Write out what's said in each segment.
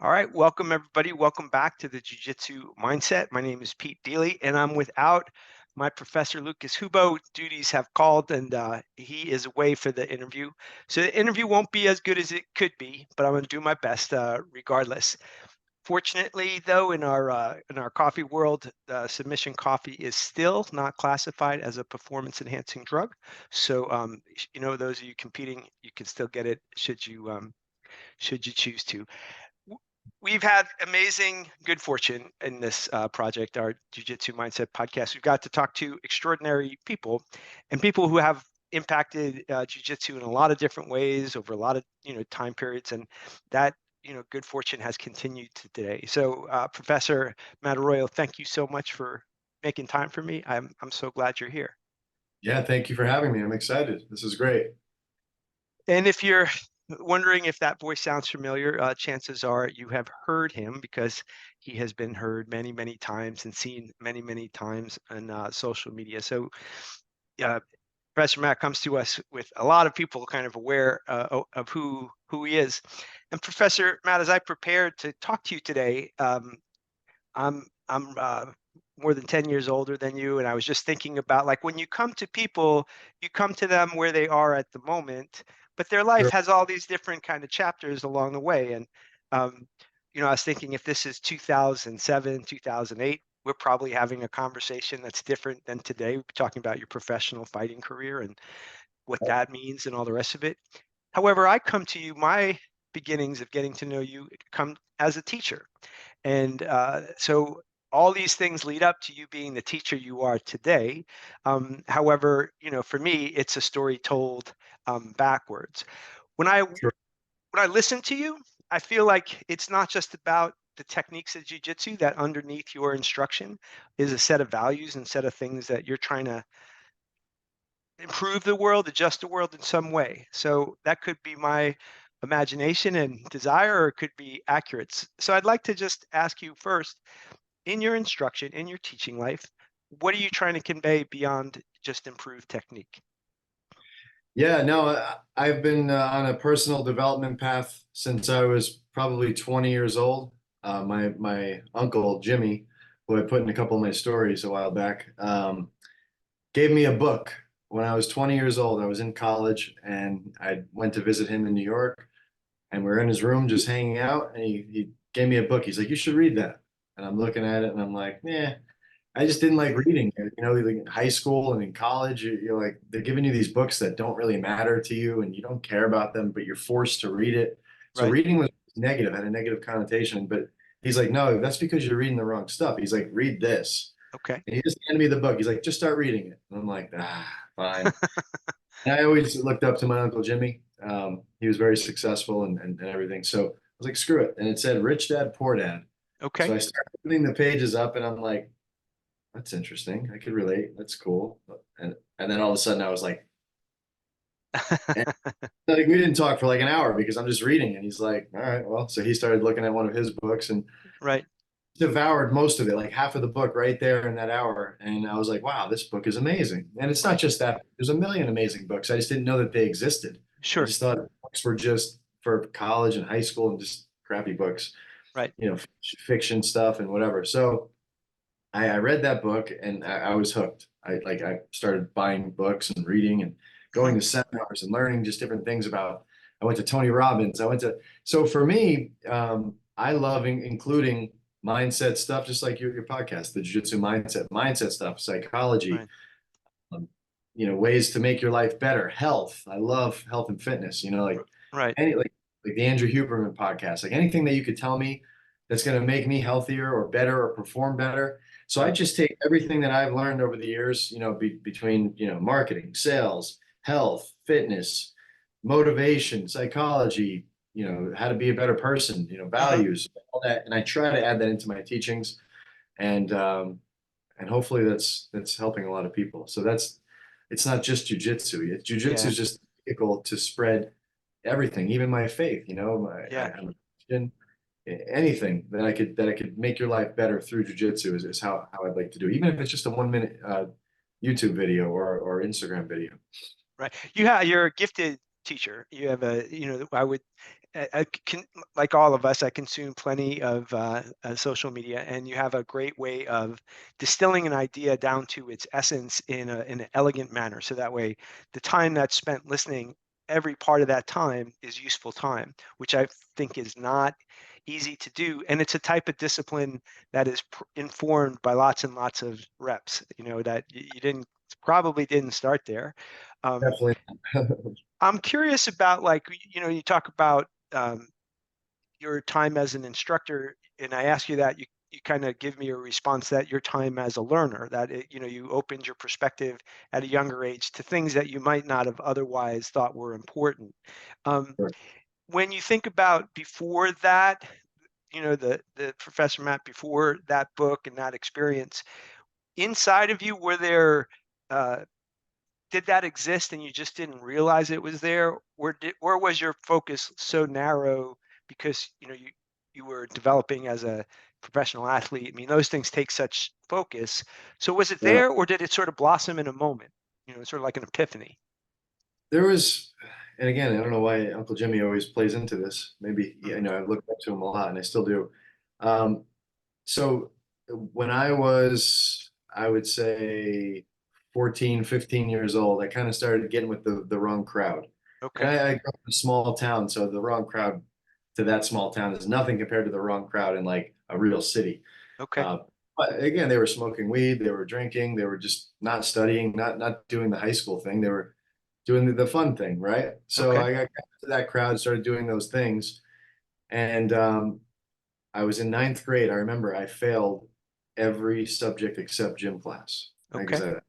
All right, welcome everybody. Welcome back to the Jiu Jitsu Mindset. My name is Pete Deely, and I'm without my professor Lucas Hubo. Duties have called, and he is away for the interview. So the interview won't be as good as it could be, but I'm going to do my best regardless. Fortunately, though, in our coffee world, submission coffee is still not classified as a performance-enhancing drug. So, those of you competing, you can still get it should you choose to. We've had amazing good fortune in this project, our Jiu-Jitsu Mindset podcast. We've got to talk to extraordinary people and people who have impacted Jiu-Jitsu in a lot of different ways over a lot of time periods, and that good fortune has continued to today. So, Professor Matt Arroyo, thank you so much for making time for me. I'm so glad you're here. Yeah, thank you for having me. I'm excited. This is great. And if you're wondering if that voice sounds familiar, chances are you have heard him because he has been heard many, many times and seen many, many times on social media. So, Professor Matt comes to us with a lot of people kind of aware of who he is. And Professor Matt, as I prepared to talk to you today, I'm more than 10 years older than you, and I was just thinking about, like, when you come to people, you come to them where they are at the moment, but their life Sure. has all these different kind of chapters along the way. And um, I was thinking if this is 2007, 2008, we're probably having a conversation that's different than today. We're talking about your professional fighting career and what that means and all the rest of it. However, I come to you, my beginnings of getting to know you come as a teacher. And so all these things lead up to you being the teacher you are today. However, for me, it's a story told backwards. When I Sure. when I listen to you, I feel like it's not just about the techniques of jiu-jitsu, that underneath your instruction is a set of values and set of things that you're trying to improve the world, adjust the world in some way. So that could be my imagination and desire, or it could be accurate. So I'd like to just ask you first, in your instruction, in your teaching life, what are you trying to convey beyond just improved technique? Yeah, no, I've been on a personal development path since I was probably 20 years old. My uncle Jimmy, who I put in a couple of my stories a while back, gave me a book when I was 20 years old. I was in college and I went to visit him in New York, and we are in his room just hanging out, and he gave me a book. He's like, "You should read that." And I'm looking at it and I'm like, "Yeah." I just didn't like reading. Like in high school and in college, you're like, they're giving you these books that don't really matter to you and you don't care about them, but you're forced to read it. So Right? reading was negative, had a negative connotation. But he's like, no, that's because you're reading the wrong stuff. He's like, read this. Okay. And he just handed me the book. He's like, just start reading it. And I'm like, fine. And I always looked up to my Uncle Jimmy. He was very successful and everything. So I was like, screw it. And it said, Rich Dad, Poor Dad. So Okay. I started putting the pages up and I'm like, that's interesting. I could relate. That's cool. And then all of a sudden I was and, like, we didn't talk for like an hour because I'm just reading, and he's like, all right, well, so he started looking at one of his books and Right. devoured most of it, like half of the book right there in that hour. And I was like, wow, this book is amazing. And it's not Right. just that. There's a million amazing books. I just didn't know that they existed. I Sure. just thought books were just for college and high school and just crappy books, Right. fiction stuff and whatever. So I read that book and I was hooked. I started buying books and reading and going Mhm. to seminars and learning just different things about. I went to Tony Robbins. So for me, I love including mindset stuff, just like your podcast, the Jiu Jitsu mindset stuff, psychology, Right. um, ways to make your life better, health. I love health and fitness, like Right. any, like the Andrew Huberman podcast, like anything that you could tell me that's going to make me healthier or better or perform better. So I Right. just take everything that I've learned over the years, between, marketing, sales, health, fitness, motivation, psychology, how to be a better person, Hmm. values, all that. And I try to add that into my teachings, and hopefully that's helping a lot of people. So it's not just jujitsu. Jujitsu Yeah. is just a vehicle to spread everything, even my faith. Yeah. I'm a Christian. Anything that I could make your life better through jujitsu is how I'd like to do it. Even if it's just a 1 minute YouTube video or Instagram video. Right. You're a gifted teacher. You have a, I would, I can, like all of us, I consume plenty of social media, and you have a great way of distilling an idea down to its essence in an elegant manner. So that way, the time that's spent listening, every part of that time is useful time, which I think is not easy to do. And it's a type of discipline that is informed by lots and lots of reps, that you didn't probably didn't start there. Um, Definitely. I'm curious about, like, you talk about your time as an instructor, and I ask you that, you kind of give me a response that your time as a learner, that you opened your perspective at a younger age to things that you might not have otherwise thought were important. Um, Sure. when you think about before that, the Professor Matt, before that book and that experience, inside of you, were there uh, did that exist and you just didn't realize it was there, or was your focus so narrow because you were developing as a professional athlete? I mean, those things take such focus. So was it Yeah. there, or did it sort of blossom in a moment? Sort of like an epiphany. There was, and again, I don't know why Uncle Jimmy always plays into this. Maybe, Mhm. I've looked up to him a lot and I still do. Um, so when I was, I would say 14, 15 years old, I kind of started getting with the wrong crowd. And Okay. I grew up in a small town, so the wrong crowd to that small town is nothing compared to the wrong crowd in like a real city. Okay. Uh, but again, they were smoking weed, they were drinking, they were just not studying, not doing the high school thing. They were doing the fun thing, right? So Okay. I got to that crowd, started doing those things, and I was in ninth grade. I remember I failed every subject except gym class, right? Because Okay. I'm an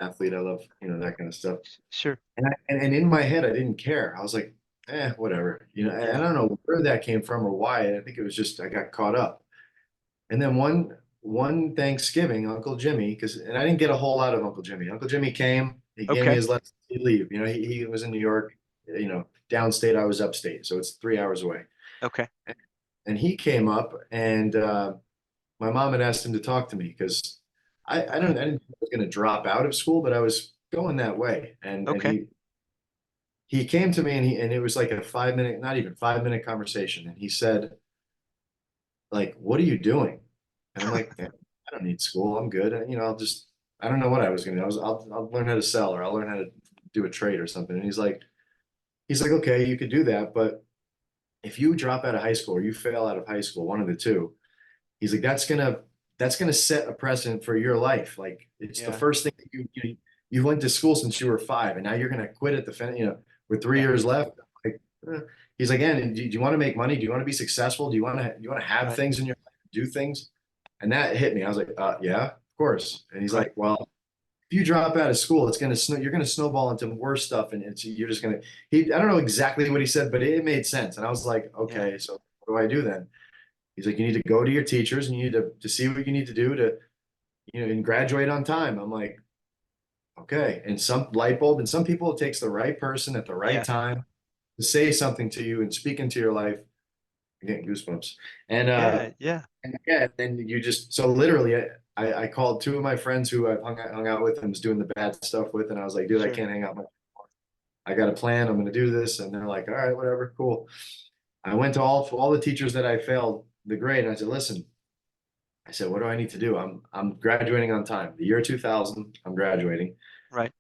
athlete, I love that kind of stuff. Sure. And in my head, I didn't care. I was like, whatever. And I Yeah. don't know where that came from or why. I think it was just I got caught up. And then one Thanksgiving, Uncle Jimmy, and I didn't get a whole lot of Uncle Jimmy. Uncle Jimmy came, he gave me Okay. his lesson, he'd leave. He was in New York, downstate, I was upstate, so it's 3 hours away. Okay. And he came up, and my mom had asked him to talk to me because I didn't think I was going to drop out of school, but I was going that way. And Okay. he came to me, and it was like a 5 minute, not even 5 minute conversation. And he said, like, what are you doing? And I'm like, "Man, I don't need school. I'm good. And, I don't know what I was going to do. I'll learn how to sell, or I'll learn how to do a trade or something. And he's like, okay, you could do that. But if you drop out of high school or you fail out of high school, one of the two, he's like, that's gonna set a precedent for your life. Like, it's the Yeah. first thing that you went to school since you were 5, and now you're gonna quit at the fin, with three Yeah. years left. Like, he's like, and do you want to make money? Do you want to be successful? Do you want to have Right. things in your life, do things? And that hit me. I was like, yeah, of course. And he's Right. like, well, if you drop out of school, you're gonna snowball into worse stuff, and you're just gonna. I don't know exactly what he said, but it made sense. And I was like, Yeah. okay, so what do I do then? He's like, you need to go to your teachers and you need to see what you need to do to, and graduate on time. I'm like, okay. And some light bulb, and some people, it takes the right person at the right Yeah. time to say something to you and speak into your life. I'm getting goosebumps. And Yeah. Yeah. yeah, then you just, so literally, I called two of my friends who I've hung out with and was doing the bad stuff with, and I was like, dude, I Sure. can't hang out much more. I got a plan. I'm gonna do this. And they're like, all right, whatever, cool. I went to all the teachers that I failed the grade, and I said, listen, I said, what do I need to do? I'm graduating on time. The year 2000, I'm graduating. Right.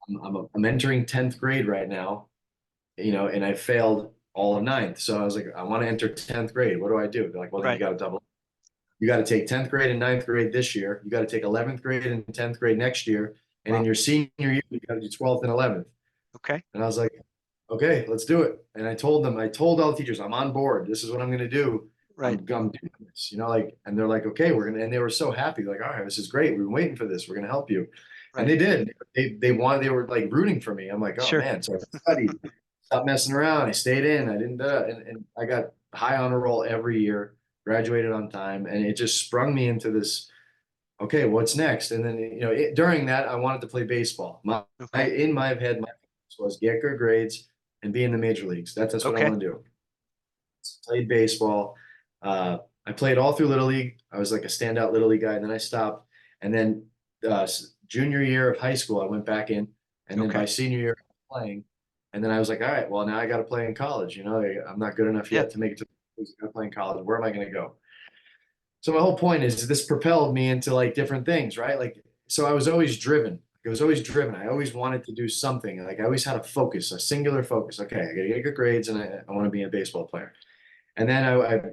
I'm entering 10th grade right now, and I failed all of ninth. So I was like, I want to enter 10th grade. What do I do? They're like, well, then you Right. got to double. You got to take 10th grade and ninth grade this year. You got to take 11th grade and 10th grade next year. And in Wow. your senior year, you got to do 12th and 11th. Okay. And I was like, okay, let's do it. And I told all the teachers, I'm on board. This is what I'm going to do. Right. I'm doing this, and they're like, okay, and they were so happy. Like, all right, this is great. We've been waiting for this. We're going to help you. And Right. they did. They were like rooting for me. I'm like, oh Sure. man. So I studied, stopped messing around. I stayed in, I didn't, and I got high honor roll every year, graduated on time. And it just sprung me into this, okay, what's next? And then, during that, I wanted to play baseball. Okay. In my head, my focus was get good grades and be in the major leagues. That's what I Okay. want to do. Played baseball. I played all through Little League. I was like a standout Little League guy, and then I stopped. And then junior year of high school, I went back in, and then by Okay. senior year, playing. And then I was like, all right, well, now I got to play in college. I'm not good enough Yeah. yet to make it to play in college. Where am I going to go? So my whole point is this propelled me into like different things, right? Like, so I was always driven. I was always driven. I always wanted to do something. Like I always had a focus, a singular focus. Okay, I got to get good grades, and I want to be a baseball player. And then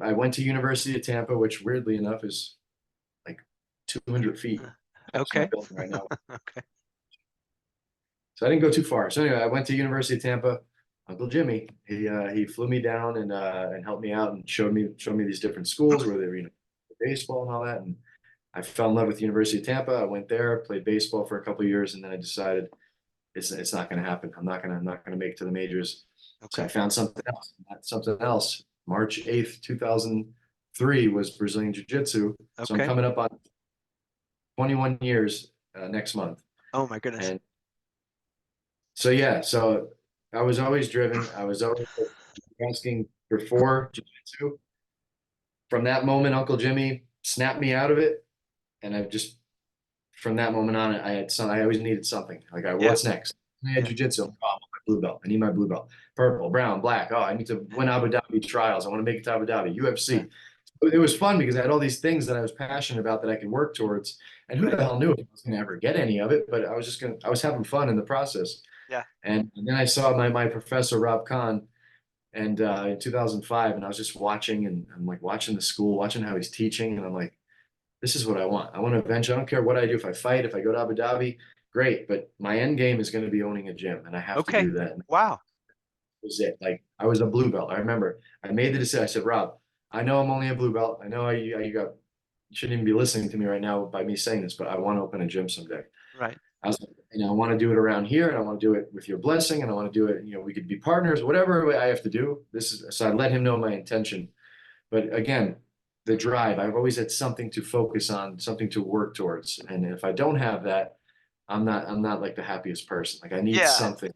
I went to University of Tampa, which weirdly enough is like 200 feet. That's my Okay. building right now. Okay. So I didn't go too far. So anyway, I went to University of Tampa. Uncle Jimmy, he flew me down and helped me out and showed me these different schools where they were, baseball and all that. And I fell in love with the University of Tampa. I went there, played baseball for a couple of years, and then I decided it's not going to happen. I'm not gonna make it to the majors. So I Okay. found something else. That something else. March 8th, 2003 was Brazilian Jiu Jitsu. So I'm Okay. coming up on 21 years next month. Oh my goodness. And so yeah, so I was always driven. I was always asking for jiu-jitsu. From that moment, Uncle Jimmy snapped me out of it, and I just from that moment on, I had some. I always needed something. Like, Yeah. what's next? I had Yeah. jiu-jitsu. Oh, I want my blue belt. I need my blue belt. Purple, brown, black. Oh, I need to win Abu Dhabi trials. I want to make it to Abu Dhabi. Yeah. UFC. It was fun because I had all these things that I was passionate about that I could work towards. And who Right. the hell knew if I was going to ever get any of it? But I was having fun in the process. Yeah. And then I saw my professor, Rob Kahn, and in 2005, and I was just watching, and I'm like watching the school, watching how he's teaching, and I'm like, this is what I want. I want to eventually, I don't care what I do. If I fight, if I go to Abu Dhabi, great. But my end game is going to be owning a gym, and I have to Okay. do that. And that Wow. was it. Like I was a blue belt. I remember I made the decision. I said, Rob, I know I'm only a blue belt. I know you shouldn't even be listening to me right now by me saying this, but I want to open a gym someday. Right. I was like, I want to do it around here, and I want to do it with your blessing, and I want to do it. We could be partners, whatever I have to do. So I let him know my intention. But again, the drive, I've always had something to focus on, something to work towards. And if I don't have that, I'm not like the happiest person. Like I need Yeah. something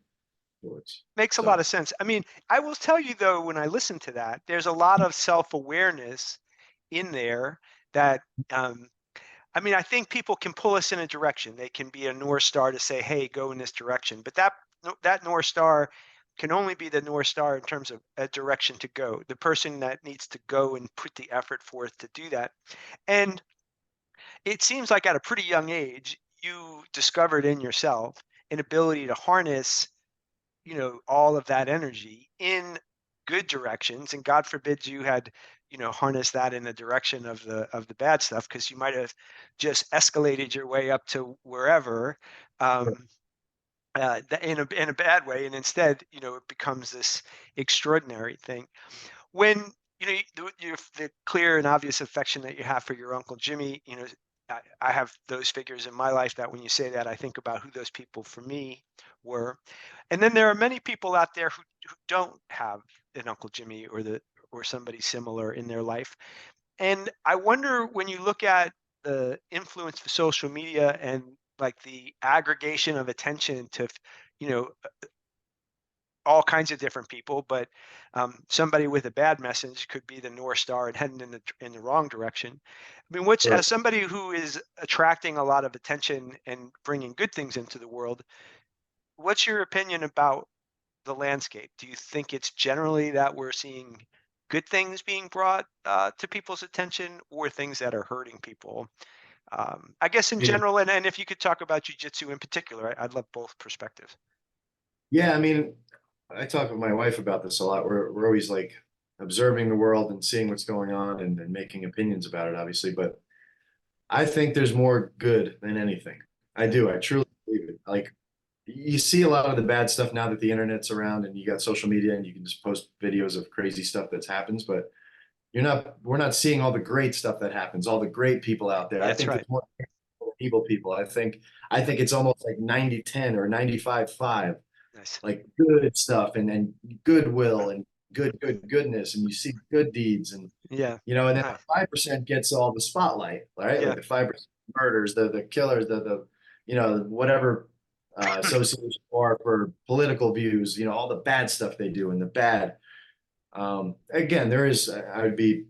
towards. Makes a lot So of sense. I mean, I will tell you though, when I listen to that, there's a lot of self-awareness in there that um, I mean, I think people can pull us in a direction. They can be a North Star to say, "Hey, go in this direction." But that North Star can only be the North Star in terms of a direction to go. The person that needs to go and put the effort forth to do that. And it seems like at a pretty young age, you discovered in yourself an ability to harness, all of that energy in good directions. And God forbid you had, harnessed that in the direction of the bad stuff, because you might have just escalated your way up to wherever, um, in a bad way, and instead, it becomes this extraordinary thing. When the clear and obvious affection that you have for your Uncle Jimmy, I have those figures in my life that when you say that, I think about who those people for me were. And then there are many people out there who don't have an Uncle Jimmy or somebody similar in their life. And I wonder, when you look at the influence of social media and like the aggregation of attention to, you know, all kinds of different people, but somebody with a bad message could be the North Star and heading in the wrong direction. I mean, as sure. somebody who is attracting a lot of attention and bringing good things into the world, what's your opinion about the landscape? Do you think it's generally that we're seeing good things being brought to people's attention, or things that are hurting people? I guess in Yeah. general, and if you could talk about jujitsu in particular, I'd love both perspectives. Yeah, I mean, I talk with my wife about this a lot. We're always like observing the world and seeing what's going on and making opinions about it, obviously. But I think there's more good than anything. I Yeah. do. I truly believe it. Like you see a lot of the bad stuff now that the internet's around and you got social media and you can just post videos of crazy stuff that happens, but we're not seeing all the great stuff that happens, all the great people out there. I That's think right. there's more evil people. I think it's almost like 90-10 or 95-5, Nice. like good stuff and goodwill and goodness, and you see good deeds, Yeah. and then Nice. the 5% gets all the spotlight, right? Like Yeah. the 5% murders, the killers, the whatever association are for political views, all the bad stuff they do and the bad. Again, I would be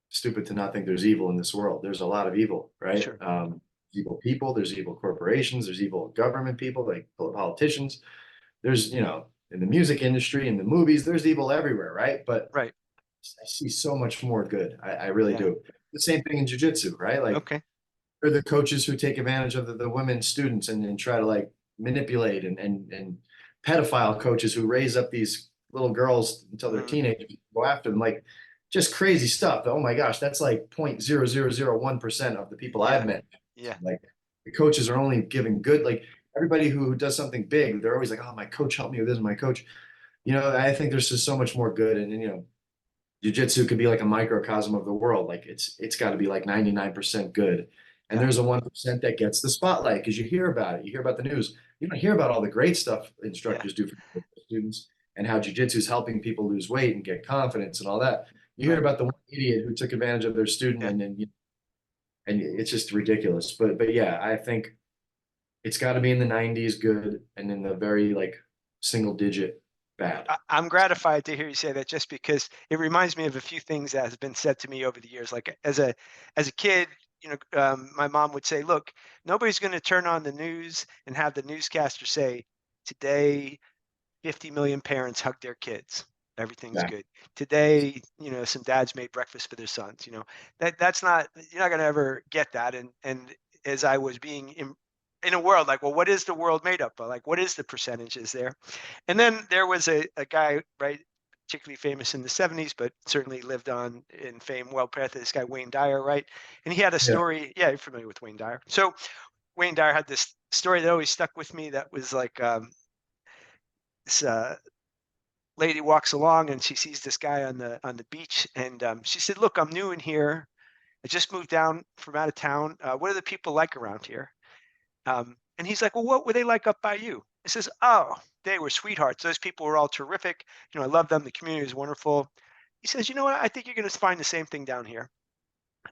stupid to not think there's evil in this world. There's a lot of evil, right? Sure. Evil people, there's evil corporations, there's evil government people, like politicians. There's in the music industry, in the movies, there's evil everywhere, right? But Right. I see so much more good. I really Yeah. do. The same thing in jiu-jitsu, right? Like Okay. they're the coaches who take advantage of the women students and try to like manipulate and pedophile coaches who raise up these little girls until they're Mm, teenagers, go after them, like just crazy stuff. Oh my gosh, that's like 0.0001% of the people I've yeah. met. Yeah. Like the coaches are only giving good, like everybody who does something big, they're always like, oh, my coach helped me with this, my coach. I think there's just so much more good. And jiu-jitsu could be like a microcosm of the world. Like it's got to be like 99% good. And Yeah. there's a 1% that gets the spotlight because you hear about it. You hear about the news. You don't hear about all the great stuff Yeah. instructors do for students and how jiu-jitsu is helping people lose weight and get confidence and all that. You hear Right. about the one idiot who took advantage of their student Yeah. and it's just ridiculous. But yeah, I think it's got to be in the 90s good and in the very like single digit bad. I'm gratified to hear you say that just because it reminds me of a few things that has been said to me over the years. Like as a kid, my mom would say, "Look, nobody's going to turn on the news and have the newscaster say today 50 million parents hug their kids. Everything's Yeah. good. Today, some dads made breakfast for their sons. That's not you're not going to ever get that. And as I was being in a world like, well, what is the world made up of? Like, what is the percentages there? And then there was a guy, right, particularly famous in the 70s, but certainly lived on in fame well past this guy, Wayne Dyer, right? And he had a Yeah. story. Yeah, you're familiar with Wayne Dyer. So Wayne Dyer had this story that always stuck with me that was like this lady walks along and she sees this guy on the beach and she said, "Look, I'm new in here. I just moved down from out of town. What are the people like around here?" And he's like, "Well, what were they like up by you?" He says, "Oh, they were sweethearts. Those people were all terrific. I love them. The community is wonderful." He says, "You know what? I think you're going to find the same thing down here."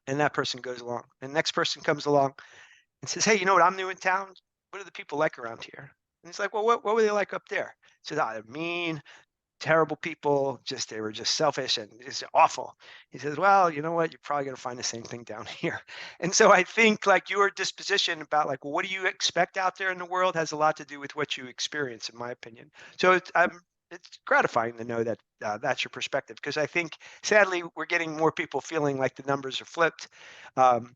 And that person goes along. And the next person comes along and says, "Hey, you know what? I'm new in town. What are the people like around here?" And he's like, "Well, what were they like up there?" He says, "Ah, they're mean, terrible people. Just they were just selfish and just awful." He says, "Well, you know what? You're probably going to find the same thing down here." And so I think like your disposition about like, well, what do you expect out there in the world has a lot to do with what you experience, in my opinion. So it's gratifying to know that that's your perspective because I think sadly we're getting more people feeling like the numbers are flipped. Um,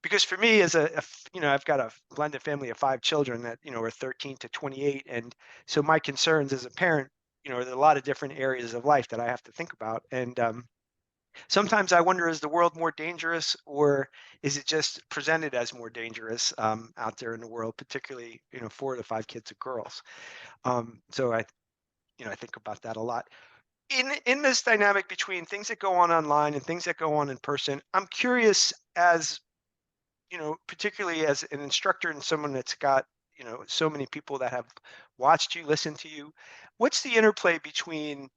because for me as I've got a blended family of 5 children that are 13 to 28, and so my concerns as a parent there are a lot of different areas of life that I have to think about, and sometimes I wonder, is the world more dangerous or is it just presented as more dangerous out there in the world, particularly 4 to 5 kids of girls. So I think about that a lot in this dynamic between things that go on online and things that go on in person. I'm curious, as particularly as an instructor and someone that's got, so many people that have watched you, listened to you, what's the interplay between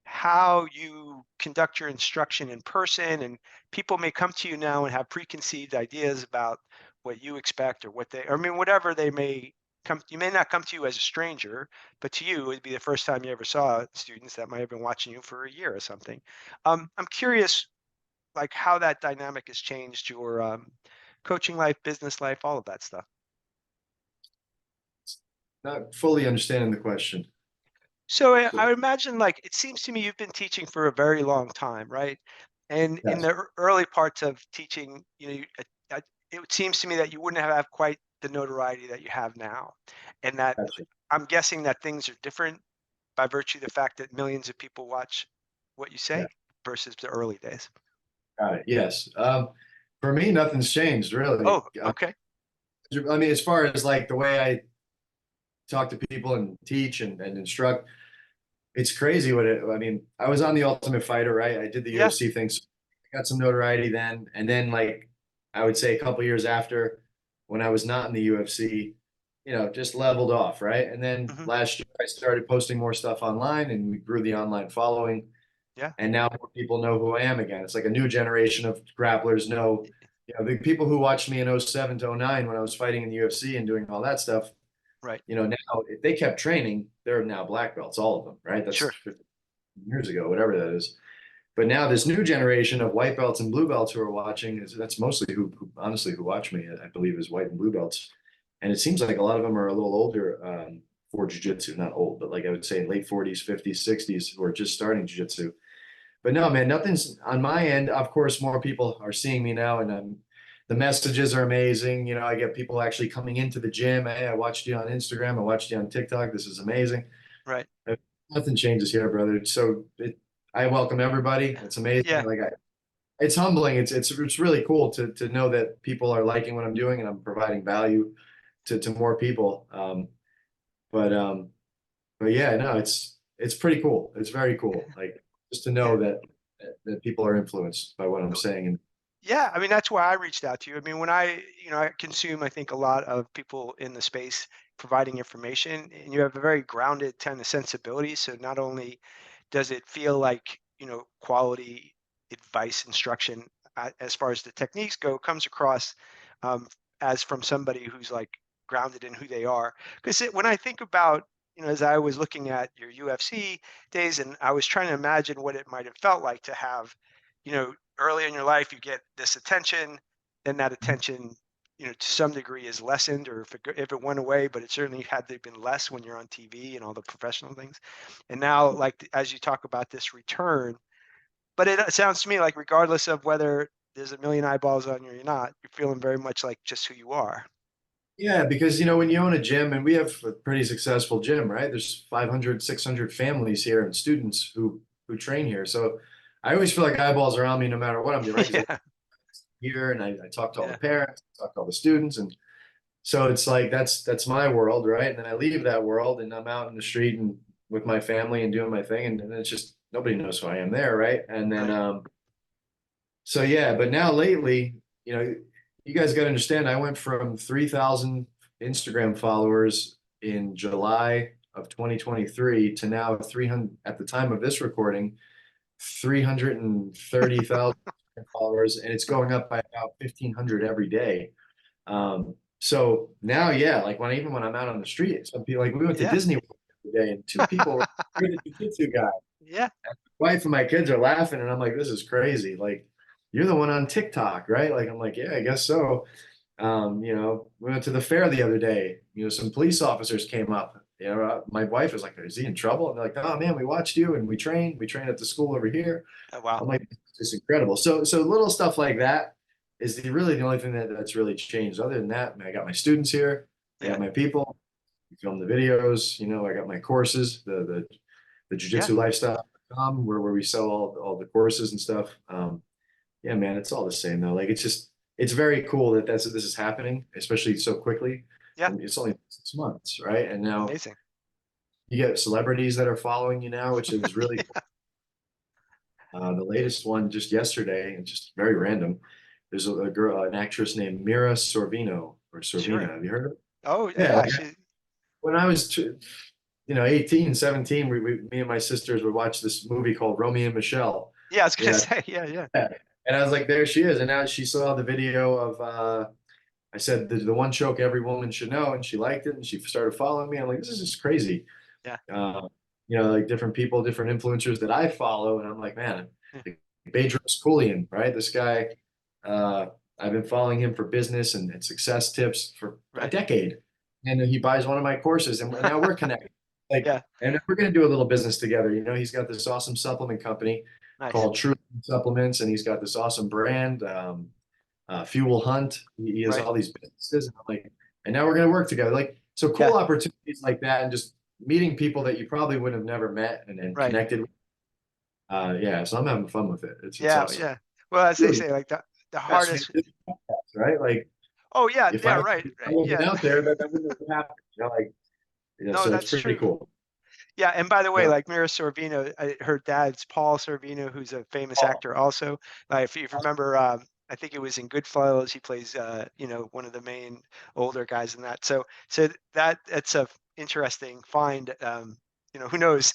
how you conduct your instruction in person and people may come to you now and have preconceived ideas about what you expect or I mean, whatever they may you may not come to you as a stranger, but to you, it'd be the first time you ever saw students that might have been watching you for a year or something. I'm curious like how that dynamic has changed your coaching life, business life, all of that stuff. Not fully understanding the question. So I So would imagine like it seems to me you've been teaching for a very long time, right? And in yes, the early parts of teaching, it seems to me that you wouldn't have quite the notoriety that you have now, and that that's it. I'm guessing that things are different by virtue of the fact that millions of people watch what you Yeah, say versus the early days. got it. Yes. For me, nothing's changed really. Oh, okay. I mean, as far as like the way I talk to people and teach and instruct, it's crazy I mean, I was on the Ultimate Fighter, right? I did the Yeah. UFC thing, so I got some notoriety then. And then like I would say a couple years after when I was not in the UFC, just leveled off, right? And then Hmm. last year I started posting more stuff online and we grew the online following. Yeah. And now more people know who I am again. It's like a new generation of grapplers know, the people who watched me in '07 to '09 when I was fighting in the UFC and doing all that stuff, Right. now if they kept training, they're now black belts, all of them, right? That's Sure. 15 years ago, whatever that is. But now this new generation of white belts and blue belts who are watching that's mostly who honestly who watch me, I believe, is white and blue belts. And it seems like a lot of them are a little older, for jiu-jitsu, not old, but like I would say late 40s, 50s, 60s who are just starting jiu-jitsu. But no, man, nothing's on my end. Of course, more people are seeing me now, and the messages are amazing. You know, I get people actually coming into the gym. Hey, I watched you on Instagram. I watched you on TikTok. This is amazing. Right. Nothing changes here, brother. So I welcome everybody. It's amazing. Yeah. Like it's humbling. It's really cool to know that people are liking what I'm doing and I'm providing value to more people. But um, but yeah, no, it's pretty cool. It's very cool. Like just to Yeah. know that people are influenced by what I'm saying. And Yeah, I mean, that's why I reached out to you. I mean, when I consume, I think a lot of people in the space providing information, and you have a very grounded kind of sensibility. So not only does it feel like, quality advice, instruction, as far as the techniques go, comes across um, as from somebody who's like grounded in who they are. Because when I think about, as I was looking at your UFC days, and I was trying to imagine what it might have felt like to have, early in your life, you get this attention, then that attention, to some degree is lessened, or if it went away, but it certainly had to have been less when you're on TV and all the professional things. And now, like, as you talk about this return, but it sounds to me like regardless of whether there's a million eyeballs on you or not, you're feeling very much like just who you are. yeah, because when you own a gym, and we have a pretty successful gym, right? There's 500, 600 families here and students who train here. So I always feel like eyeballs are on me no matter what I'm doing, right? Because Yeah. here and I talk to all the Yeah. parents, I talk to all the students, and so it's like that's my world, right? And then I leave that world and I'm out in the street and with my family and doing my thing, and it's just nobody knows who I am there, right? And then Right. so yeah, but now lately, you guys got to understand, I went from 3,000 Instagram followers in July of 2023 to now 300 at the time of this recording, 330,000 followers, and it's going up by about 1,500 every day. So now, yeah, like even when I'm out on the street, some people like we went to Yeah. Disney World the other day, and two people were "You're the jiu-jitsu guy." Yeah. My wife and my kids are laughing, and I'm like, "This is crazy!" Like, you're the one on TikTok, right? Like, I'm like, "Yeah, I guess so." We went to the fair the other day. Some police officers came up. My wife was like, "Is he in trouble?" And they're like, "Oh man, we watched you, and we train. We train at the school over here." Oh, wow. I'm like, "It's incredible." So little stuff like that is really the only thing that's really changed. Other than that, man, I got my students here. I Yeah. got my people. We film the videos. I got my courses, the Yeah. Jiu-Jitsu Lifestyle.com, where we sell all the courses and stuff. Yeah, man, it's all the same though. Like it's very cool that this is happening, especially so quickly. Yeah. And it's only 6 months, right? And now Amazing. you get celebrities that are following you now, which is really Yeah. cool. The latest one just yesterday, and just very random. There's a girl, an actress named Mira Sorvino or Sure. Sorvina. Have you heard of it? Oh, Yeah, yeah. when I was 18, 17, me and my sisters would watch this movie called Romeo and Michelle. Yeah. I was gonna Yeah, say, yeah, yeah. yeah. And I was like, there she is. And now she saw the video of I said the one choke every woman should know, and she liked it, and she started following me. I'm like, this is just crazy. Yeah. Uh, like different people, different influencers that I follow, and I'm like, man, Yeah. like Bedros Keuilian, right? This guy, uh, I've been following him for business and success tips for a Right. decade, and he buys one of my courses, and now we're connected. Like, Yeah. and we're gonna do a little business together. He's got this awesome supplement company Nice. called True Supplements, and he's got this awesome brand. Fuel Hunt. He has Right. all these businesses, and I'm like, and now we're gonna work together. Like, so cool Yeah. opportunities like that, and just meeting people that you probably would have never met and Right. connected with. Yeah, so I'm having fun with it. It's Yeah. awesome. Yeah. Well, as they Dude, say, like the yes, man, hardest. this podcast, right? Like, Oh, yeah. if Yeah. I Right. if I Right. wasn't Yeah. out there, that wouldn't have happened. No, So it's that's pretty true. cool. Yeah, and by the way, No, like Mira Sorvino, her dad's Paul Sorvino, who's a famous oh, actor also. If you remember, I think it was in Goodfellas, he plays, one of the main older guys in that. So that's a interesting find. Who knows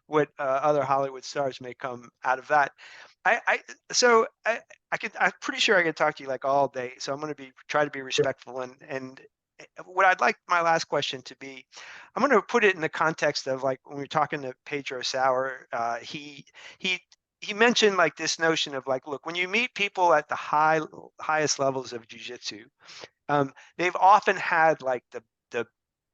what other Hollywood stars may come out of that. I so I'm pretty sure I could talk to you like all day. So I'm going to try to be respectful and what I'd like my last question to be, I'm going to put it in the context of like when we were talking to Pedro Sauer, he he mentioned like this notion of like, look, when you meet people at the highest levels of jujitsu, they've often had like the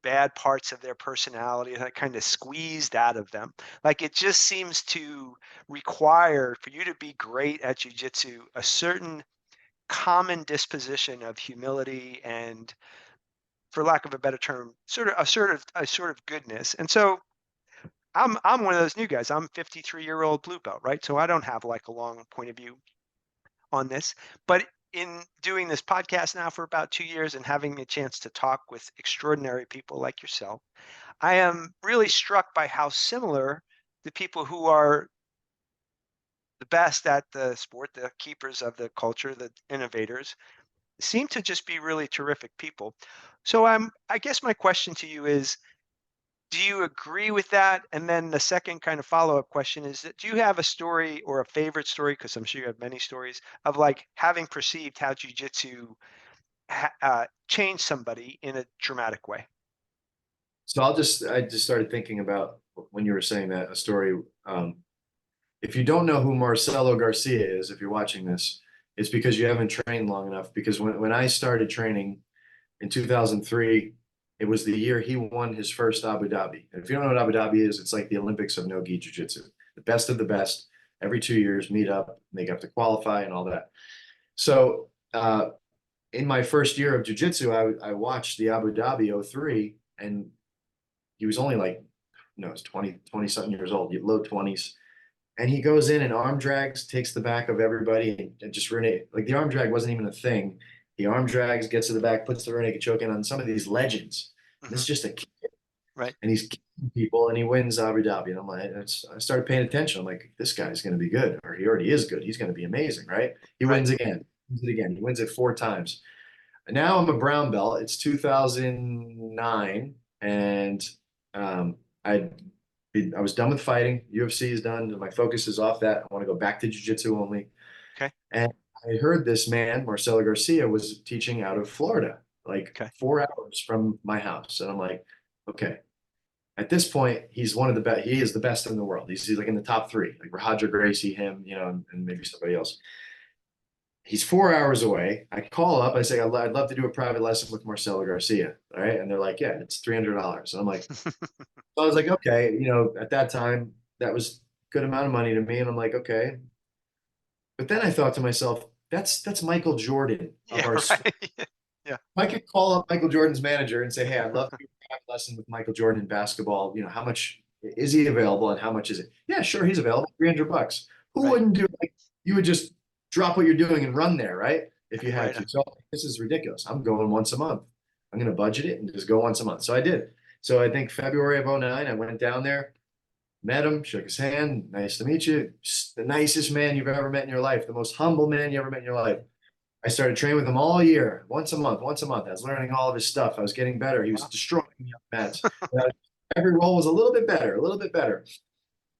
bad parts of their personality and kind of squeezed out of them. Like it just seems to require for you to be great at jujitsu a certain common disposition of humility and, for lack of a better term, sort of goodness. And so I'm one of those new guys. I'm 53-year-old blue belt, right? So I don't have like a long point of view on this. But in doing this podcast now for about 2 years and having a chance to talk with extraordinary people like yourself, I am really struck by how similar the people who are the best at the sport, the keepers of the culture, the innovators, seem to just be really terrific people. So I guess my question to you is, do you agree with that? And then the second kind of follow-up question is that, do you have a story or a favorite story, because I'm sure you have many stories, of like having perceived how jujitsu changed somebody in a dramatic way? So I just started thinking about when you were saying that a story. If you don't know who Marcelo Garcia is, if you're watching this, it's because you haven't trained long enough. Because when I started training in 2003, it was the year he won his first Abu Dhabi. And if you don't know what Abu Dhabi is, it's like the Olympics of no-gi jiu-jitsu. The best of the best every 2 years meet up, and they have to qualify and all that. So in my first year of jiu-jitsu, I watched the Abu Dhabi '03, and he was only like, no, it's 20 something years old, low 20s. And he goes in and arm drags, takes the back of everybody, and just rear naked. Like the arm drag wasn't even a thing. He arm drags, gets to the back, puts the rear naked choke in on some of these legends. And Hmm. it's just a kid, Right. and he's killing people, and he wins Abu Dhabi. And I'm like, I started paying attention. I'm like, this guy's going to be good, or he already is good. He's going to be amazing, right? He Right. wins again, wins it again. He wins it 4 times. And now I'm a brown belt. It's 2009, and um, I I was done with fighting. UFC is done. My focus is off that. I want to go back to jiu-jitsu only. Okay. And I heard this man, Marcelo Garcia, was teaching out of Florida, like Okay. 4 hours from my house. And I'm like, okay. At this point, he's one of the best. He is the best in the world. He's like in the top three, like Roger Gracie, him, and maybe somebody else. He's 4 hours away. I call up. I say, I'd love to do a private lesson with Marcelo Garcia. All right. And they're like, yeah, it's $300. And I'm like, so I was like, okay, at that time, that was a good amount of money to me. And I'm like, okay. But then I thought to myself, that's Michael Jordan of Yeah. our sport. Right. Yeah. I could call up Michael Jordan's manager and say, hey, I'd love to do a private lesson with Michael Jordan in basketball. How much is he available and how much is it? Yeah, sure, he's available. $300. Who Right. wouldn't do it? Like, you would just drop what you're doing and run there, right? If you had Right. to. So this is ridiculous. I'm going once a month. I'm going to budget it and just go once a month. So I did. So I think February of '09, I went down there, met him, shook his hand. Nice to meet you. Just the nicest man you've ever met in your life, the most humble man you ever met in your life. I started training with him all year, once a month, once a month. I was learning all of his stuff. I was getting better. He was Wow. destroying me on mats. Every roll was a little bit better, a little bit better.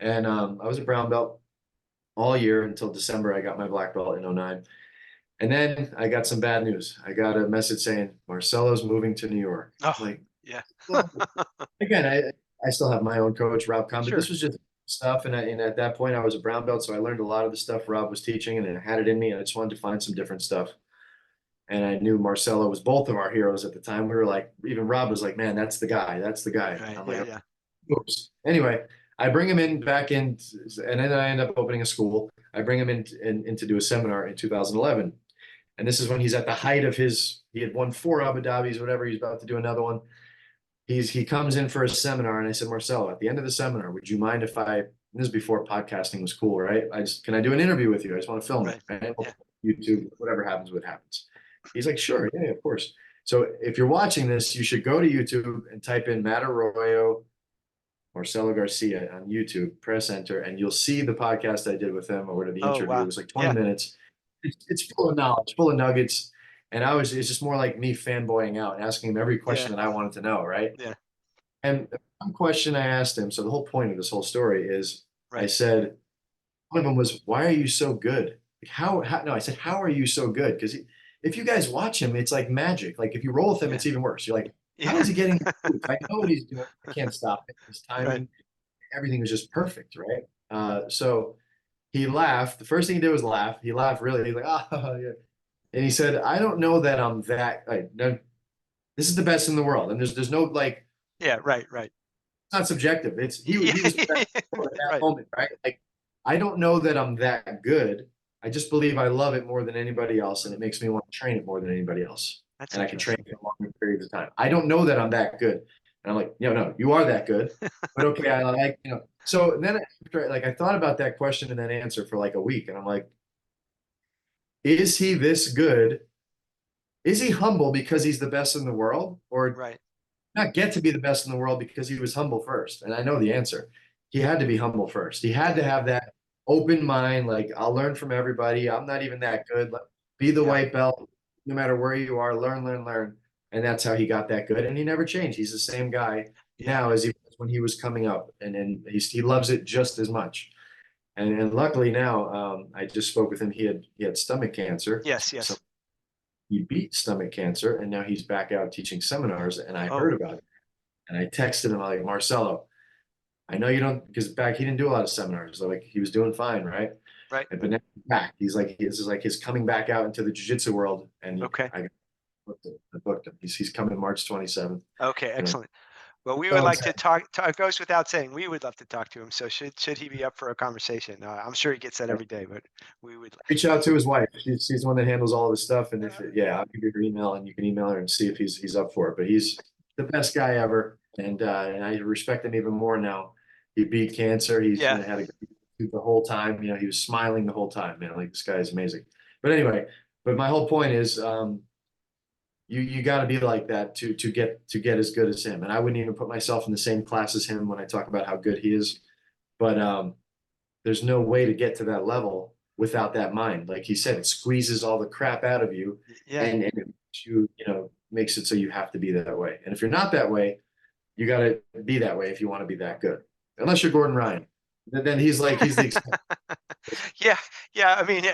And I was a brown belt all year until December. I got my black belt in '09. And then I got some bad news. I got a message saying Marcelo's moving to New York. I'm Oh, like, yeah. well, again, I still have my own coach, Rob Kahn, but this Sure. was just stuff. And at that point, I was a brown belt, so I learned a lot of the stuff Rob was teaching, and I had it in me. And I just wanted to find some different stuff. And I knew Marcelo was both of our heroes at the time. We were like, even Rob was like, man, that's the guy. That's the guy. Right. I'm Yeah. like, Yeah. oops. Anyway, I bring him in back in, and then I end up opening a school. I bring him in to do a seminar in 2011. And this is when he's at the height of he had won 4 Abu Dhabis, whatever. He's about to do another one. He comes in for a seminar, and I said, Marcelo, at the end of the seminar, would you mind if this is before podcasting was cool, right? Can I do an interview with you? I just want to film it, Right. right? Yeah. YouTube, whatever happens, what happens. He's like, sure, yeah, of course. So if you're watching this, you should go to YouTube and type in Matt Arroyo, Marcelo Garcia on YouTube, press enter, and you'll see the podcast I did with him, or whatever the Oh, interview. It wow. was like 20 Yeah. minutes. It's full of knowledge, full of nuggets. And it's just more like me fanboying out and asking him every Yeah. question that I wanted to know, right? Yeah. And one question I asked him, so the whole point of this whole story is I Right. said, one of them was, why are you so good? Like, no, I said, how are you so good? Because if you guys watch him, it's like magic. Like if you roll with him, Yeah. it's even worse. You're like, how Yeah. is he getting the moves? I know what he's doing. I can't stop it. His Right. timing, everything was just perfect, right? So he laughed. The first thing he did was laugh. He laughed really. He's like, oh, yeah. And he said, I don't know that I'm that, like, no, this is the best in the world. And there's no like Yeah, right. It's not subjective. Yeah, he was the best at that right. moment, right? Like I don't know that I'm that good. I just believe I love it more than anybody else, and it makes me want to train it more than anybody else. That's And I can train interesting. it for longer periods of time. I don't know that I'm that good. And I'm like, no, you are that good. But okay, I like, So then like I thought about that question and that answer for like a week, and I'm like, is he this good? Is he humble because he's the best in the world? Or Right. not get to be the best in the world because he was humble first? And I know the answer. He had to be humble first. He had Yeah. to have that open mind, like I'll learn from everybody. I'm not even that good. Be the Yeah. white belt, no matter where you are, learn. And that's how he got that good. And he never changed. He's the same guy Yeah. now as he was when he was coming up. And he loves it just as much. And luckily now, I just spoke with him. He had stomach cancer. Yes, So yes. he beat stomach cancer, and now he's back out teaching seminars. And I heard Oh, about it, and I texted him like, Marcelo, I know you don't, because back he didn't do a lot of seminars. Like he was doing fine, right? right. But now he's back. He's like this is like his coming back out into the jiu-jitsu world, and Okay. I booked him. He's coming March 27th. Okay, And I'm excellent. Well, we would so like to excited. talk. It goes without saying, we would love to talk to him. So should he be up for a conversation? I'm sure he gets that every day, but we would. Reach out to his wife. She's the one that handles all of his stuff. And if Uh, yeah, I'll give you her email, and you can email her and see if he's up for it. But he's the best guy ever, and I respect him even more now. He beat cancer. He's yeah, had a good the whole time. He was smiling the whole time. Man, like this guy is amazing. But anyway, but my whole point is, you got to be like that to get as good as him. And I wouldn't even put myself in the same class as him when I talk about how good he is. But there's no way to get to that level without that mind. Like he said, it squeezes all the crap out of you, yeah, and it makes makes it so you have to be that way. And if you're not that way, you got to be that way if you want to be that good. Unless you're Gordon Ryan, then he's the exception. yeah, yeah. I mean,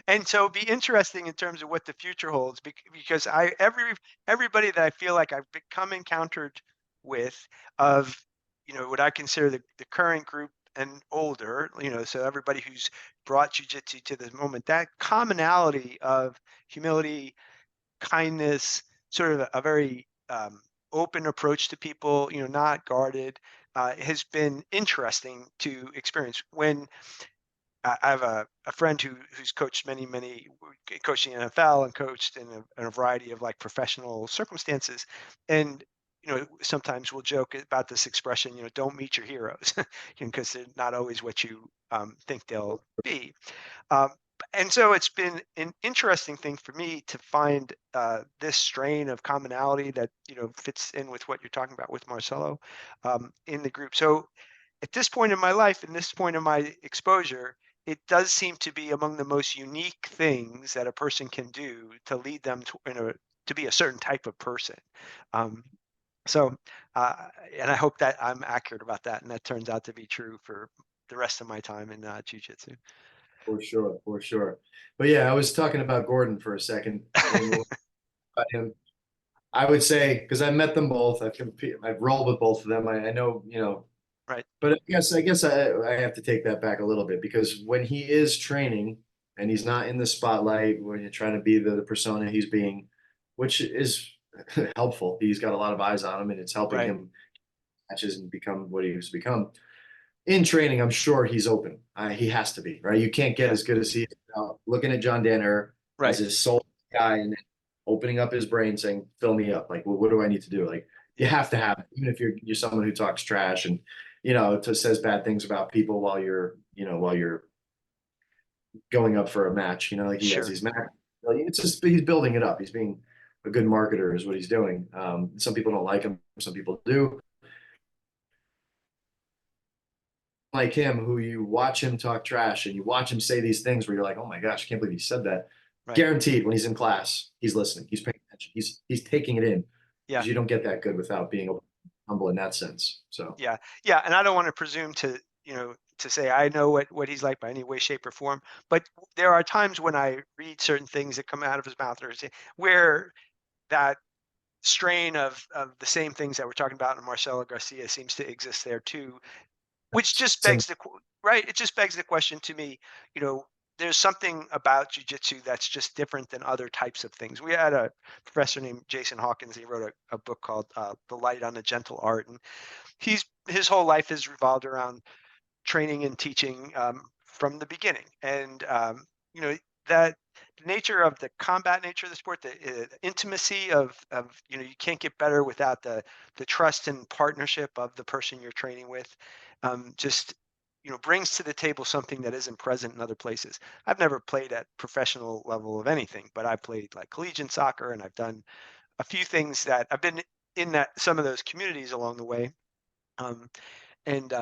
and so it'd be interesting in terms of what the future holds, because everybody that I feel like I've become encountered with, of what I consider the current group and older, so everybody who's brought jujitsu to this moment, that commonality of humility, kindness, sort of a very open approach to people, not guarded, has been interesting to experience. When I have a friend who's coached many, coached in the NFL and coached in a variety of like professional circumstances, and sometimes we'll joke about this expression, don't meet your heroes, because they're not always what you think they'll be. Um, and so it's been an interesting thing for me to find this strain of commonality that fits in with what you're talking about with Marcelo in the group. So at this point in my life, and this point in my exposure, it does seem to be among the most unique things that a person can do to lead them to be a certain type of person. Um, so, and I hope that I'm accurate about that, and that turns out to be true for the rest of my time in jiu-jitsu. For sure, for sure. But yeah, I was talking about Gordon for a second. About him, I would say because I met them both. I've rolled with both of them. I know, Right, but I guess I have to take that back a little bit because when he is training and he's not in the spotlight, when you're trying to be the persona he's being, which is helpful. He's got a lot of eyes on him, and it's helping right. him matches and become what he has become. In training, I'm sure he's open. He has to be, right? You can't get Yeah, as good as he is without looking at John Danner as right. his sole guy and then opening up his brain saying, fill me up. Like, well, what do I need to do? Like, you Yeah, have to have it, even if you're someone who talks trash and says bad things about people while you're going up for a match. Like he has sure. these matches. Like, it's just he's building it up. He's being a good marketer, is what he's doing. Some people don't like him, some people do. Like him, who you watch him talk trash and you watch him say these things where you're like, oh my gosh, I can't believe he said that. Right. Guaranteed, when he's in class, he's listening, he's paying attention, he's taking it in Yeah. because you don't get that good without being humble in that sense. So Yeah. Yeah. And I don't want to presume to say I know what he's like by any way, shape, or form. But there are times when I read certain things that come out of his mouth where that strain of the same things that we're talking about in Marcelo Garcia seems to exist there too, which just sim- begs right. It just begs the question to me, you know, there's something about jujitsu that's just different than other types of things. We had a professor named Jason Hawkins. He wrote a book called The Light on the Gentle Art. And his whole life is revolved around training and teaching from the beginning. And, you know, that the nature of the combat nature of the sport, the intimacy of, you know, you can't get better without the trust and partnership of the person you're training with. Just, you know, brings to the table something that isn't present in other places. I've never played at professional level of anything, but I played like collegiate soccer, and I've done a few things that I've been in that some of those communities along the way. Um, and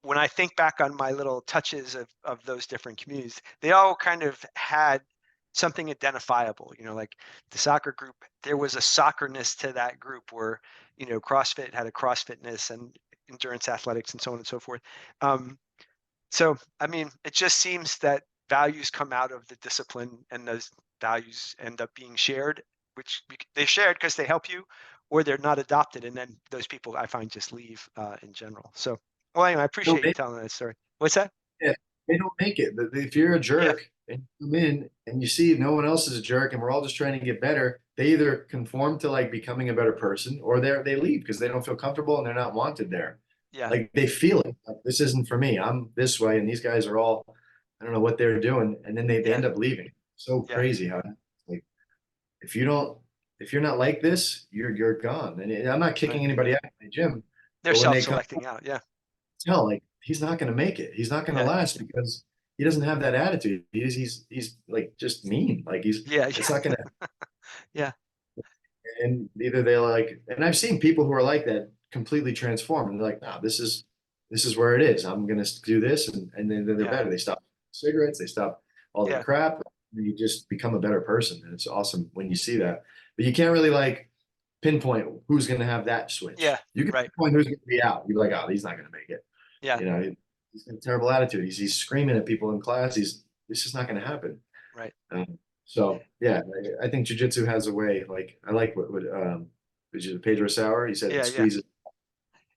when I think back on my little touches of those different communities, they all kind of had something identifiable. You know, like the soccer group, there was a soccerness to that group where, you know, CrossFit had a CrossFitness and endurance athletics and so on and so forth. Um, so, I mean, it just seems that values come out of the discipline, and those values end up being shared, which they're shared because they help you, or they're not adopted, and then those people I find just leave in general. So, well, anyway, I No, appreciate you telling that story. What's that? yeah, they don't make it. If you're a Yeah, jerk and you come in and you see no one else is a jerk and we're all just trying to get better, they either conform to like becoming a better person or they leave because they don't feel comfortable and they're not wanted there. yeah, Like they feel it. Like, this isn't for me. I'm this way, and these guys are all, I don't know what they're doing, and then they yeah, end up leaving. So yeah, crazy how like if you don't if you're not like this, you're gone. And I'm not right. kicking anybody out of my gym, They're but when they come self-selecting out. Yeah, tell like he's not going to make it. He's not going to yeah, last because he doesn't have that attitude. He's like just mean. Like yeah, it's not going to. yeah, yeah, And either they like, and I've seen people who are like that completely transform, and they're like, nah, this is where it is. I'm going to do this, and then they're yeah, better. They stop cigarettes. They stop all the yeah, crap. And you just become a better person, and it's awesome when you see that. But you can't really like pinpoint who's going to have that yeah. switch. You can Right. pinpoint who's going to be out. You're like, oh, he's not going to make it. Yeah. You know, he's got a terrible attitude. He's screaming at people in class. This is not going to happen. Right. So yeah, I think jujitsu has a way. Like I like what which is Pedro Sauer. He said it Yeah. Yeah. squeezes.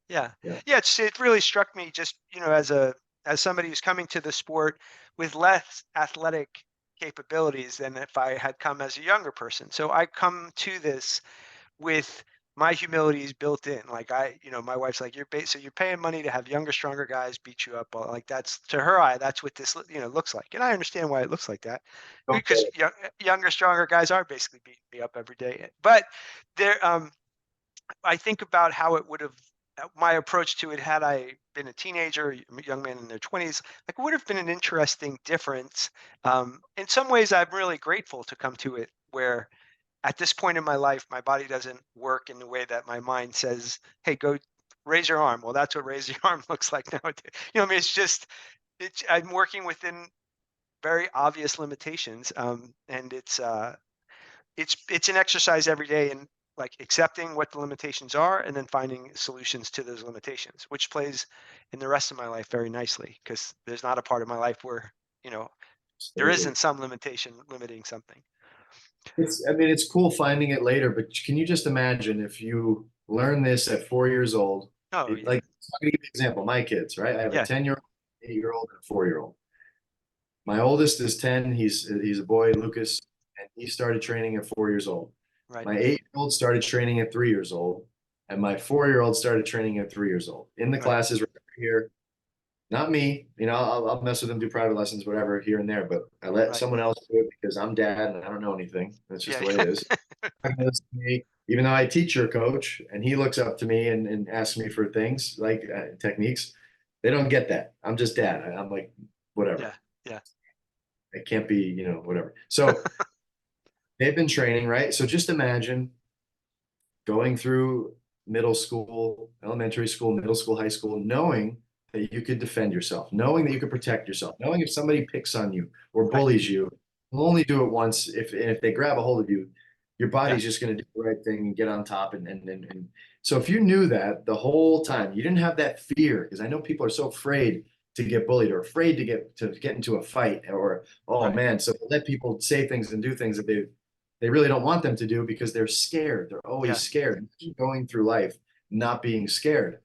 Yeah. Yeah, Yeah, it really struck me just, you know, as somebody who's coming to the sport with less athletic capabilities than if I had come as a younger person. So I come to this with my humility is built in. Like you know, my wife's like, so you're paying money to have younger, stronger guys beat you up. Well, like that's to her eye, that's what this, you know, looks like. And I understand why it looks like that don't get because it. younger, stronger guys are basically beating me up every day. But there, I think about how it would have my approach to it had I been a teenager, a young man in their 20s, like it would have been an interesting difference. In some ways, I'm really grateful to come to it where at this point in my life, my body doesn't work in the way that my mind says, "Hey, go raise your arm." Well, that's what raise your arm looks like nowadays. You know, I mean, I'm working within very obvious limitations, and it's an exercise every day in like accepting what the limitations are and then finding solutions to those limitations, which plays in the rest of my life very nicely because there's not a part of my life where, you know, there Absolutely. isn't some limitation limiting something. I mean, it's cool finding it later, but can you just imagine if you learn this at 4 years old? Oh yeah. Like, I'm gonna give you an example. My kids, right? I have a Yeah. 10-year-old, 8-year-old, and a 4-year-old. My oldest is 10. He's a boy, Lucas, and he started training at 4 years old. Right. My 8-year-old started training at 3 years old, and my 4-year-old started training at 3 years old. In the Right. classes right here, not me. You know, I'll mess with them, do private lessons, whatever, here and there, but I let Right. someone else do it because I'm dad and I don't know anything. That's just Yeah. the way it is. Me, even though I teach your coach and he looks up to me and asks me for things like techniques, they don't get that. I'm just dad. I'm like, Yeah. whatever. Yeah. It can't be, whatever. So they've been training, right? So just imagine going through middle school, elementary school, middle school, high school, knowing that you could defend yourself, knowing that you could protect yourself, knowing if somebody picks on you or Right. bullies you, you'll only do it once. If they grab a hold of you, your Yeah. body's just going to do the right thing and get on top. And so if you knew that the whole time, you didn't have that fear, because I know people are so afraid to get bullied or afraid to get into a fight or, oh Right. man, so they let people say things and do things that they really don't want them to do because they're scared. They're always Yeah. scared. Imagine going through life not being scared.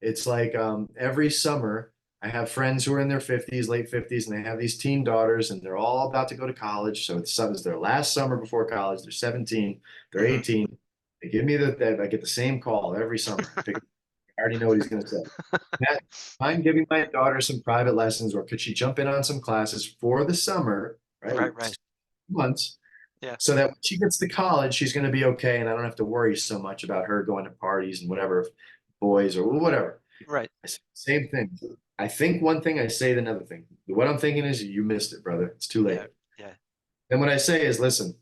It's like every summer I have friends who are in their 50s, late 50s, and they have these teen daughters, and they're all about to go to college. So it's their last summer before college. They're 17, they're Hmm. 18. They give me I get the same call every summer. I already know what he's going to say. Matt, mind giving my daughter some private lessons, or could she jump in on some classes for the summer, right? Right, right. Months, Yeah, so that when she gets to college, she's going to be okay, and I don't have to worry so much about her going to parties and whatever, boys or whatever. right. I say the same thing. I think one thing, I say another thing. What I'm thinking is, you missed it, brother. It's too Yeah, late. yeah, And what I say is, listen,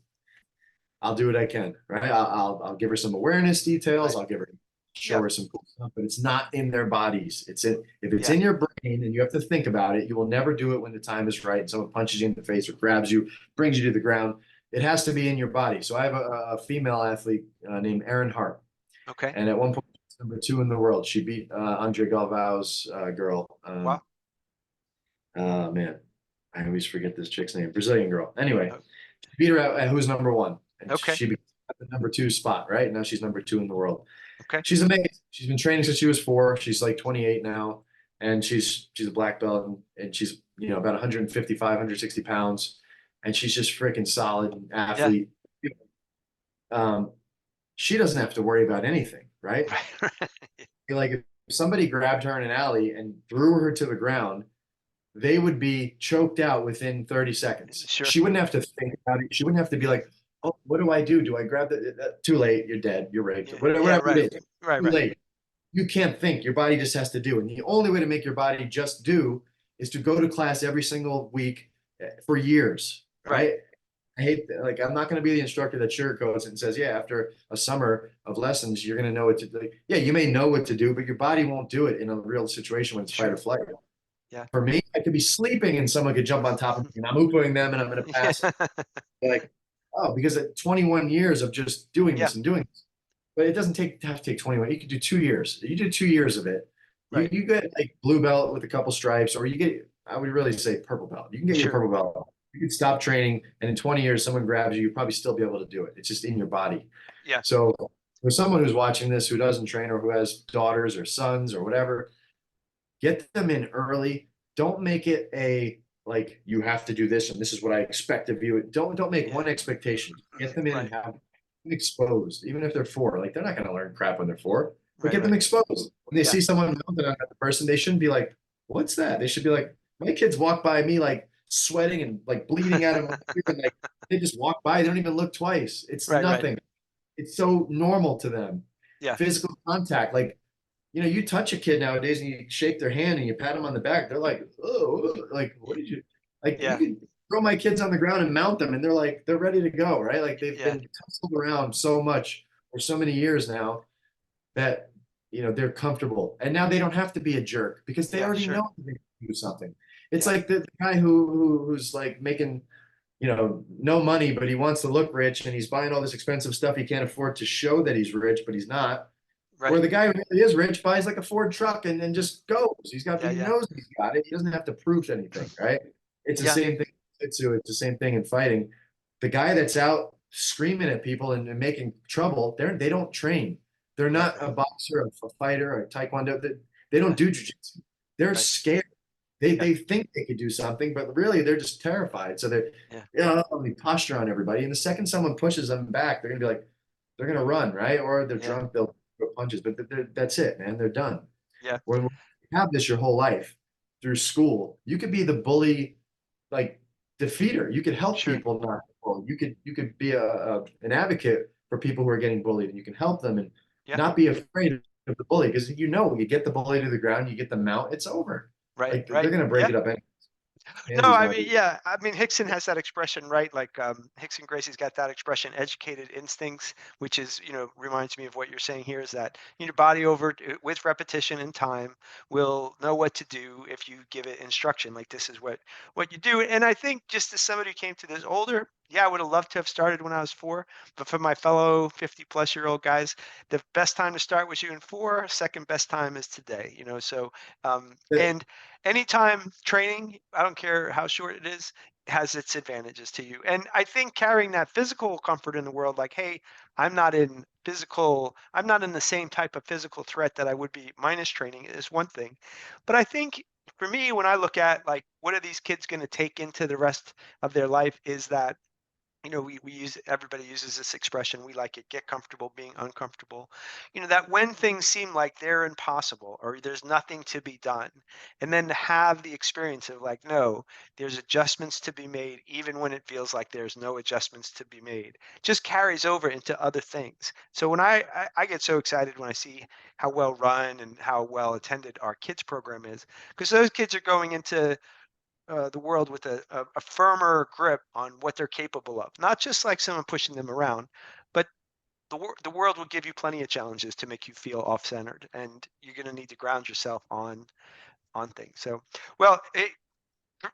I'll do what I can, right? I'll give her some awareness details. right. I'll give her show Yeah, her some cool stuff, but it's not in their bodies. It's in If it's yeah, in your brain and you have to think about it, you will never do it when the time is right and someone punches you in the face or grabs you, brings you to the ground. It has to be in your body. So I have a female athlete named Erin Hart, okay. and at one point, she's #2 in the world. She beat Andre Galvao's girl. Wow. Man, I always forget this chick's name. Brazilian girl. Anyway, O- she beat her at who's #1, and Okay, she became the #2 spot. Right now, she's #2 in the world. okay. She's amazing. She's been training since she was 4. She's like 28 now, and she's a black belt, and she's about 155, 160 pounds, and she's just freaking solid Yeah, athlete. Um, she doesn't have to worry about anything, right? right. Like, if somebody grabbed her in an alley and threw her to the ground, they would be choked out within 30 seconds. Sure. She wouldn't have to think about it. She wouldn't have to be like, oh, what do I do? Do I grab too late? You're dead. You're raped. Yeah, yeah, Whatever right, it is, right, too right. late. You can't think. Your body just has to do. And the only way to make your body just do is to go to class every single week for years, Right. right? I hate like, I'm not going to be the instructor that sugarcoats and says, yeah, after a summer of lessons, you're going to know what to do. Yeah, you may know what to do, but your body won't do it in a real situation when it's fight or Sure. flight. Yeah. For me, I could be sleeping and someone could jump on top of me and I'm ooping them and I'm going to pass. Like, oh, because at 21 years of just doing Yeah, this and doing this, but it doesn't have to take 21. You could do 2 years. You do 2 years of it. You right. you get like blue belt with a couple stripes, or you get, I would really say, purple belt. You can get your Sure. purple belt. You could stop training, and in 20 years, someone grabs you, you'll probably still be able to do it. It's just in your body. Yeah, So for someone who's watching this who doesn't train or who has daughters or sons or whatever, get them in early. Don't make it a like, you have to do this and this is what I expect of you. Don't make yeah. one expectation. Get them in and Right, have them exposed, even if they're 4. Like, they're not going to learn crap when they're 4, but right, get them right. exposed. When they Yeah, see someone mounted on another person, they shouldn't be like, "What's that?" They should be like, "My kids walk by me like sweating and like bleeding out of my ear, and like they just walk by. They don't even look twice. It's right, right. nothing. It's so normal to them. Yeah, Physical contact, like, you touch a kid nowadays and you shake their hand and you pat them on the back, they're like, oh, like, what did you, like, you yeah, could throw my kids on the ground and mount them and they're like, they're ready to go, right? Like, they've yeah, been tussled around so much for so many years now that, they're comfortable. And now they don't have to be a jerk because they yeah. already Sure. know they can do something. It's Yeah, like the guy who's like making, no money, but he wants to look rich and he's buying all this expensive stuff he can't afford to show that he's rich, but he's not. right. Where the guy who really is rich buys like a Ford truck and then just goes. Yeah, He yeah, knows he's got it. He doesn't have to prove anything, right? It's the yeah, same thing in jiu-jitsu. It's the same thing in fighting. The guy that's out screaming at people and making trouble, they don't train. They're right. not a boxer, a fighter, or a taekwondo. They don't Yeah, do jiu-jitsu. They're right. scared. They Yeah, they think they could do something, but really they're just terrified. So they're, yeah, they posture on everybody. And the second someone pushes them back, they're gonna be like, they're gonna run, right? Or they're yeah, drunk, they'll throw punches, but that's it, man. They're done. yeah. When you have this your whole life through school, you could be the bully, like, defeater. You could help Sure. people not bully. You could be an advocate for people who are getting bullied, and you can help them and Yeah, not be afraid of the bully, because you get the bully to the ground, you get the mount, it's over. right, Like, they're right. gonna break Yeah. it up anyway. No, Hands I not mean, easy. yeah, I mean, Hickson has that expression, right? Like, Hickson Gracie's got that expression, educated instincts, which is, reminds me of what you're saying here is that your body with repetition and time will know what to do if you give it instruction. Like, this is what you do. And I think just as somebody who came to this older, yeah, I would have loved to have started when I was 4, but for my fellow 50-plus-year-old guys, the best time to start was you in 4, second best time is today, so, and anytime training, I don't care how short it is, has its advantages to you. And I think carrying that physical comfort in the world, like, hey, I'm not in the same type of physical threat that I would be minus training is one thing. But I think for me, when I look at like, what are these kids going to take into the rest of their life is that, we use, everybody uses this expression, we like it, get comfortable being uncomfortable. That when things seem like they're impossible or there's nothing to be done, and then to have the experience of like, no, there's adjustments to be made, even when it feels like there's no adjustments to be made, just carries over into other things. So when I get so excited when I see how well run and how well attended our kids program is, because those kids are going into the world with a firmer grip on what they're capable of. Not just like someone pushing them around, but the world will give you plenty of challenges to make you feel off-centered, and you're going to need to ground yourself on things. So, well,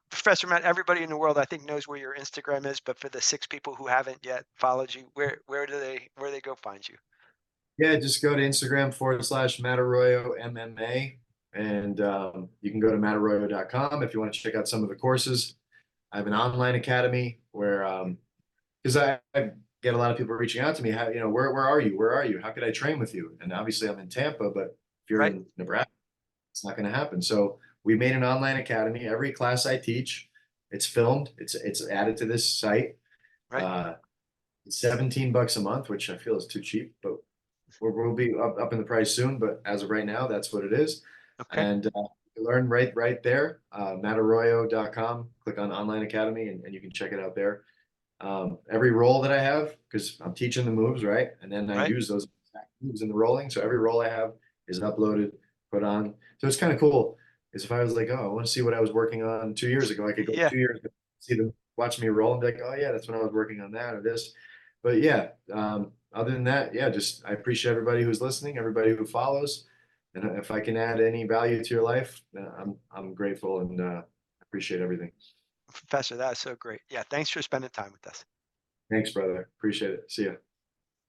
Professor Matt, everybody in the world I think knows where your Instagram is, but for the 6 people who haven't yet followed you, where they go find you? Yeah, just go to Instagram / Matt Arroyo MMA. And you can go to mattarroyo.com if you want to check out some of the courses. I have an online academy where, because I get a lot of people reaching out to me, how, where are you? Where are you? How could I train with you? And obviously I'm in Tampa, but if you're Right, in Nebraska, it's not going to happen. So we made an online academy. Every class I teach, it's filmed. It's added to this site. right. Uh, it's $17 a month, which I feel is too cheap, but we'll be up in the price soon. But as of right now, that's what it is. Okay, And you learn right there, mattarroyo.com. Click on Online Academy, and you can check it out there. Every roll that I have, because I'm teaching the moves, right? And then I right. use those exact moves in the rolling. So every roll I have is uploaded, put on. So it's kind of cool. Is if I was like, oh, I want to see what I was working on 2 years ago, I could go Yeah, 2 years ago, see them, watch me roll and be like, oh yeah, that's when I was working on that or this. But yeah, other than that, yeah, just I appreciate everybody who's listening, everybody who follows. And if I can add any value to your life, I'm grateful and appreciate everything. Professor, that is so great. Yeah, thanks for spending time with us. Thanks, brother. Appreciate it. See ya.